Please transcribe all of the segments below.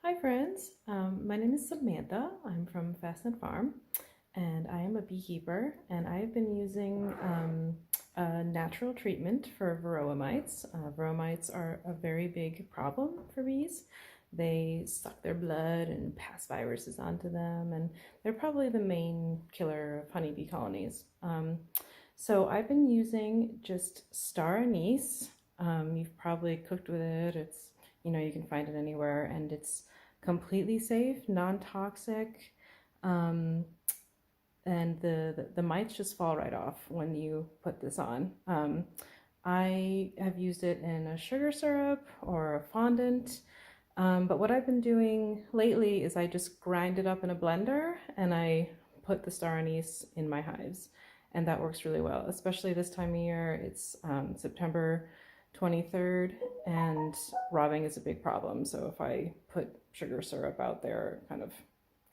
Hi friends, my name is Samantha. I'm from Fastnet Farm and I am a beekeeper, and I've been using a natural treatment for Varroa mites. Varroa mites are a very big problem for bees. They suck their blood and pass viruses onto them, and they're probably the main killer of honeybee colonies. So I've been using just star anise. You've probably cooked with it. It's, you can find it anywhere, and it's completely safe, non-toxic, and the mites just fall right off when you put this on. I have used it in a sugar syrup or a fondant, but what I've been doing lately is I just grind it up in a blender and I put the star anise in my hives, and that works really well, especially this time of year. It's September 23rd, and robbing is a big problem. So if I put sugar syrup out there, kind of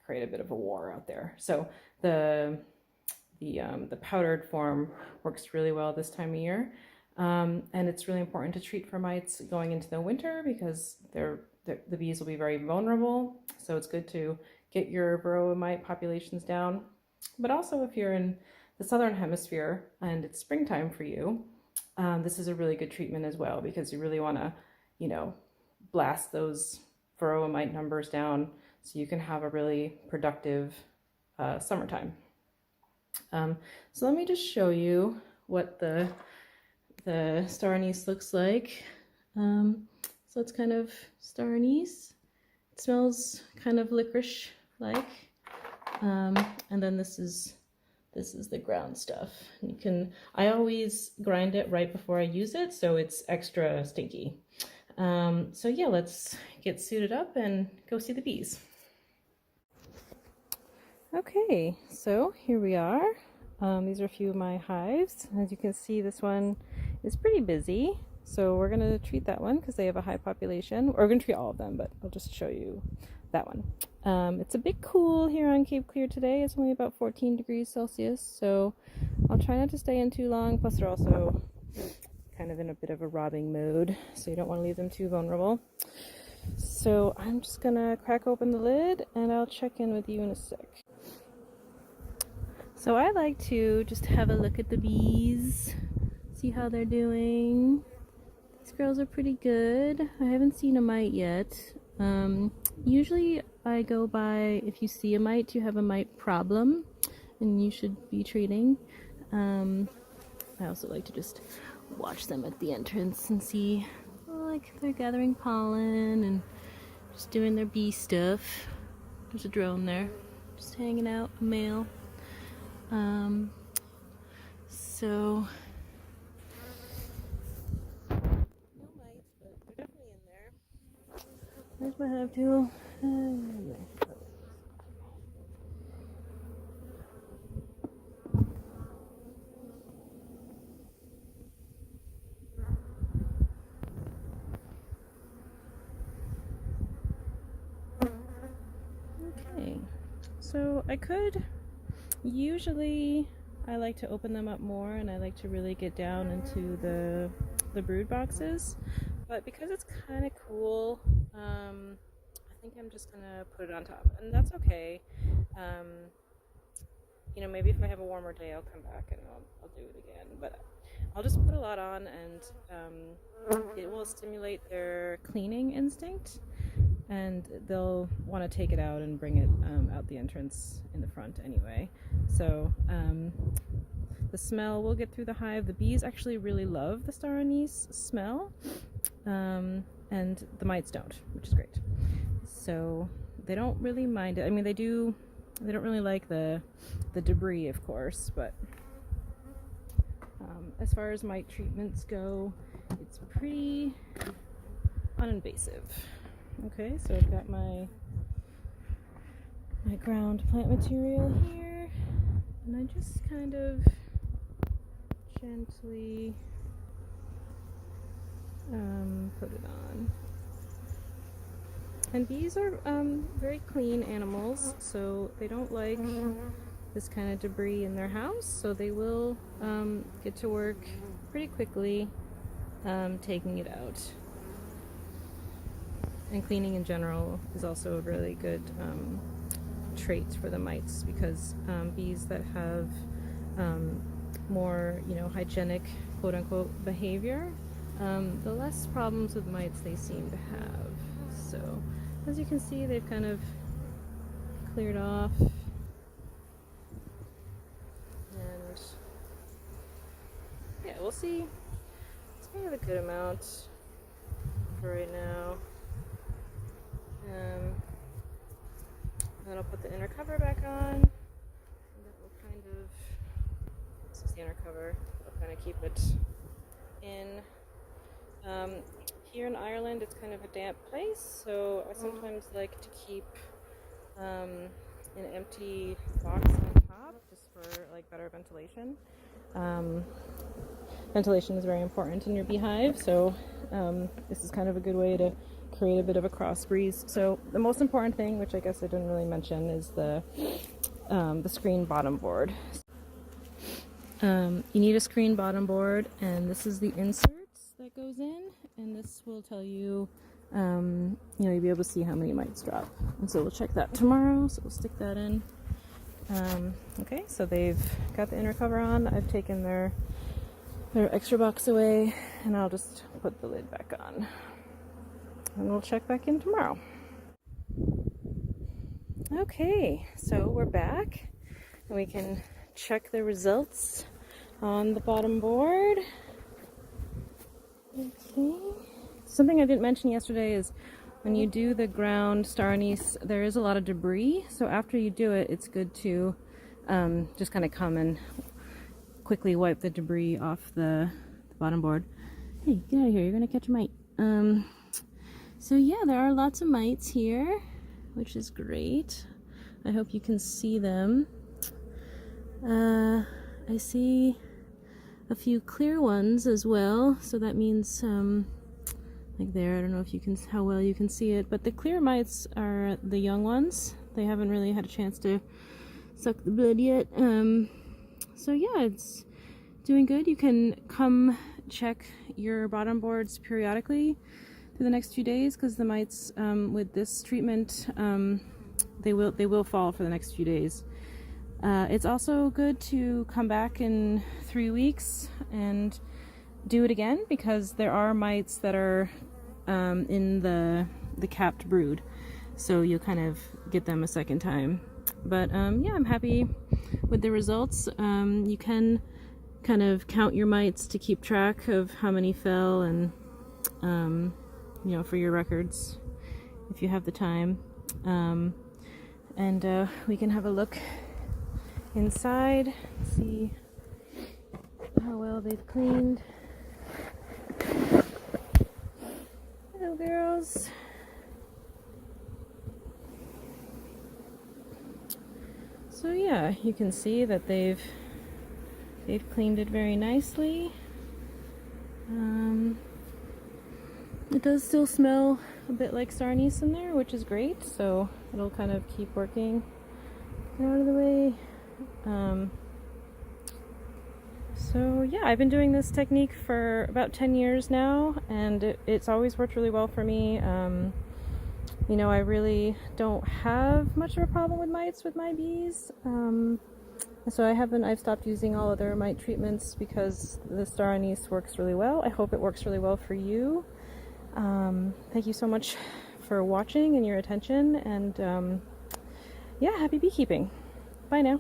create a bit of a war out there. So the powdered form works really well this time of year, and it's really important to treat for mites going into the winter because the bees will be very vulnerable. So it's good to get your Varroa mite populations down. But also, if you're in the southern hemisphere and it's springtime for you, this is a really good treatment as well, because you really want to, blast those Varroa mite numbers down so you can have a really productive summertime. So let me just show you what the star anise looks like. So it's kind of star anise. It smells kind of licorice-like, and then this is the ground stuff. I always grind it right before I use it, so it's extra stinky. So yeah, let's get suited up and go see the bees. Okay, so here we are. These are a few of my hives. As you can see, this one is pretty busy, so we're gonna treat that one because they have a high population. We're gonna treat all of them, but I'll just show you that one. It's a bit cool here on Cape Clear today. It's only about 14 degrees Celsius, so I'll try not to stay in too long. Plus they're also kind of in a bit of a robbing mood, so you don't want to leave them too vulnerable. So I'm just gonna crack open the lid and I'll check in with you in a sec. So I like to just have a look at the bees, see how they're doing. These girls are pretty good. I haven't seen a mite yet. Usually I go by, if you see a mite, you have a mite problem and you should be treating. I also like to just watch them at the entrance and see, like, they're gathering pollen and just doing their bee stuff. There's a drone there, just hanging out, a male. So no mites, but they're definitely in there. There's my hive tool. Okay, so usually I like to open them up more, and I like to really get down into the brood boxes, but because it's kind of cool, I think I'm just gonna put it on top, and that's okay. Maybe if I have a warmer day I'll come back and I'll do it again, but I'll just put a lot on, and it will stimulate their cleaning instinct, and they'll want to take it out and bring it out the entrance in the front anyway. So the smell will get through the hive. The bees actually really love the star anise smell, and the mites don't, which is great. So they don't really mind it. I mean, they don't really like the debris, of course, but as far as mite treatments go, it's pretty uninvasive. Okay, so I've got my ground plant material here, and I just kind of gently put it on. And bees are very clean animals, so they don't like this kind of debris in their house, so they will get to work pretty quickly taking it out. And cleaning in general is also a really good trait for the mites, because bees that have more, hygienic, quote-unquote, behavior, the less problems with mites they seem to have. So, as you can see, they've kind of cleared off, and yeah, we'll see. It's kind of a good amount for right now. Then I'll put the inner cover back on, and that will kind of, this is the inner cover, will kind of keep it in. Here in Ireland it's kind of a damp place, so I sometimes like to keep an empty box on top just for like better ventilation. Ventilation is very important in your beehive, so this is kind of a good way to create a bit of a cross breeze. So the most important thing, which I guess I didn't really mention, is the screen bottom board. You need a screen bottom board, and this is the inserts that goes in, and this will tell you, you'll be able to see how many mites drop. And so we'll check that tomorrow, so we'll stick that in. Okay, so they've got the inner cover on. I've taken their extra box away, and I'll just put the lid back on. And we'll check back in tomorrow. Okay, so we're back, and we can check the results on the bottom board. Okay. Something I didn't mention yesterday is when you do the ground star anise, there is a lot of debris. So after you do it, it's good to just kind of come and quickly wipe the debris off the bottom board. Hey, get out of here, you're gonna catch a mite. So yeah, there are lots of mites here, which is great. I hope you can see them. I see a few clear ones as well, so that means like there, I don't know if you can, how well you can see it, but the clear mites are the young ones. They haven't really had a chance to suck the blood yet. So yeah, it's doing good. You can come check your bottom boards periodically for the next few days, because the mites with this treatment, they will fall for the next few days. It's also good to come back in 3 weeks and do it again, because there are mites that are in the capped brood, so you'll kind of get them a second time. But yeah, I'm happy with the results. You can kind of count your mites to keep track of how many fell, and for your records if you have the time. And we can have a look inside, see how well they've cleaned. Hello, girls. So yeah, you can see that they've cleaned it very nicely. It does still smell a bit like star anise in there, which is great, so it'll kind of keep working. Get out of the way. So yeah, I've been doing this technique for about 10 years now, and it's always worked really well for me. I really don't have much of a problem with mites with my bees. So I've stopped using all other mite treatments because the star anise works really well. I hope it works really well for you. Thank you so much for watching and your attention, and yeah, happy beekeeping. Bye now.